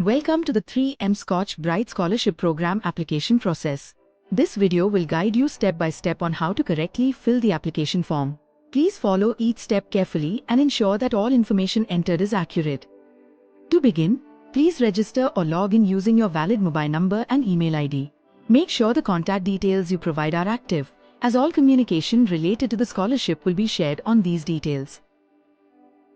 Welcome to the 3M Scotch-Brite Scholarship Program application process. This video will guide you step by step on how to correctly fill the application form. Please follow each step carefully and ensure that all information entered is accurate. To begin, please register or log in using your valid mobile number and email ID. Make sure the contact details you provide are active, as all communication related to the scholarship will be shared on these details.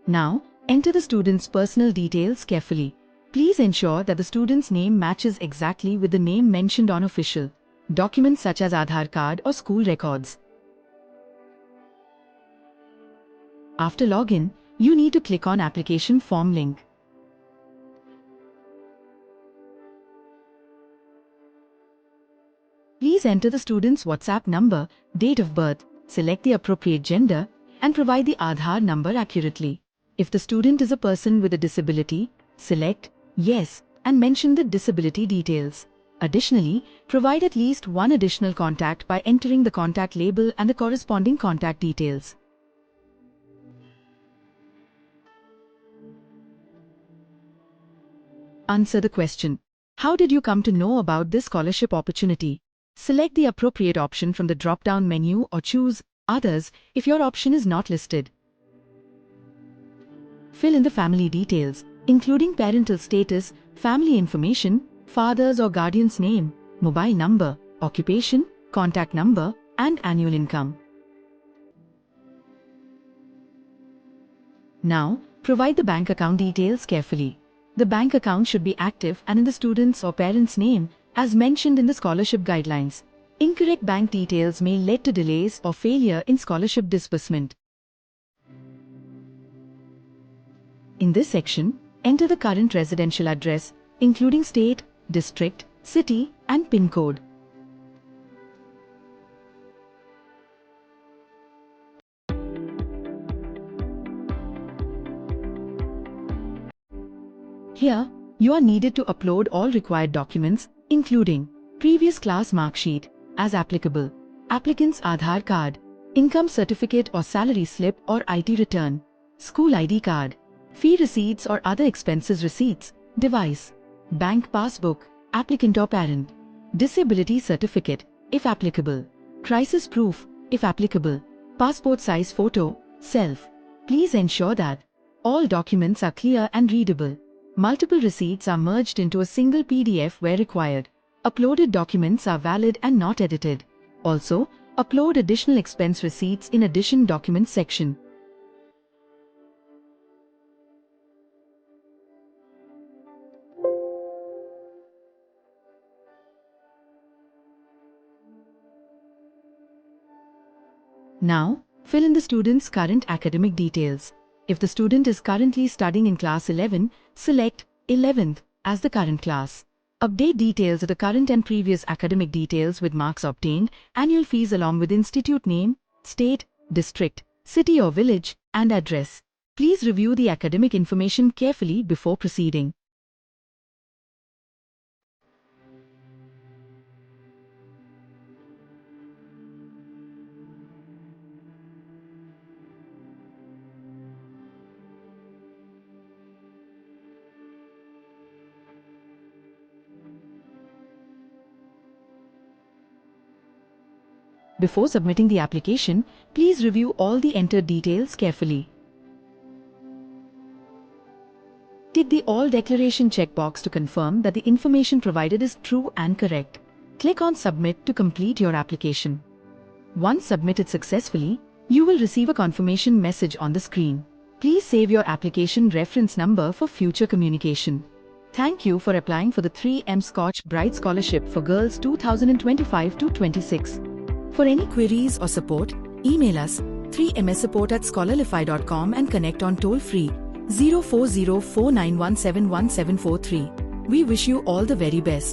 Now, enter the student's personal details carefully. Please ensure that the student's name matches exactly with the name mentioned on official documents such as Aadhaar card or school records. After login, you need to click on Application Form link. Please enter the student's WhatsApp number, date of birth, select the appropriate gender, and provide the Aadhaar number accurately. If the student is a person with a disability, select Yes and mention the disability details. Additionally, provide at least one additional contact by entering the contact label and the corresponding contact details. Answer the question. How did you come to know about this scholarship opportunity? Select the appropriate option from the drop-down menu or choose Others if your option is not listed. Fill in the family details, including parental status, family information, father's or guardian's name, mobile number, occupation, contact number, and annual income. Now, provide the bank account details carefully. The bank account should be active and in the student's or parent's name, as mentioned in the scholarship guidelines. Incorrect bank details may lead to delays or failure in scholarship disbursement. In this section, enter the current residential address, including state, district, city, and PIN code. Here, you are needed to upload all required documents, including previous class mark sheet, as applicable, applicant's Aadhaar card, income certificate or salary slip or IT return, school ID card, fee receipts or other expenses receipts, device, bank passbook, applicant or parent, disability certificate, if applicable, crisis proof, if applicable, passport size photo, self. Please ensure that all documents are clear and readable. Multiple receipts are merged into a single PDF where required. Uploaded documents are valid and not edited. Also, upload additional expense receipts in Addition Documents section. Now, fill in the student's current academic details. If the student is currently studying in class 11, select 11th as the current class. Update details of the current and previous academic details with marks obtained, annual fees along with institute name, state, district, city or village, and address. Please review the academic information carefully before proceeding. Before submitting the application, please review all the entered details carefully. Tick the All Declaration checkbox to confirm that the information provided is true and correct. Click on Submit to complete your application. Once submitted successfully, you will receive a confirmation message on the screen. Please save your application reference number for future communication. Thank you for applying for the 3M Scotch-Brite Scholarship for Girls 2025-26. For any queries or support, email us 3mssupport@scholarlify.com and connect on toll-free 04049171743. We wish you all the very best.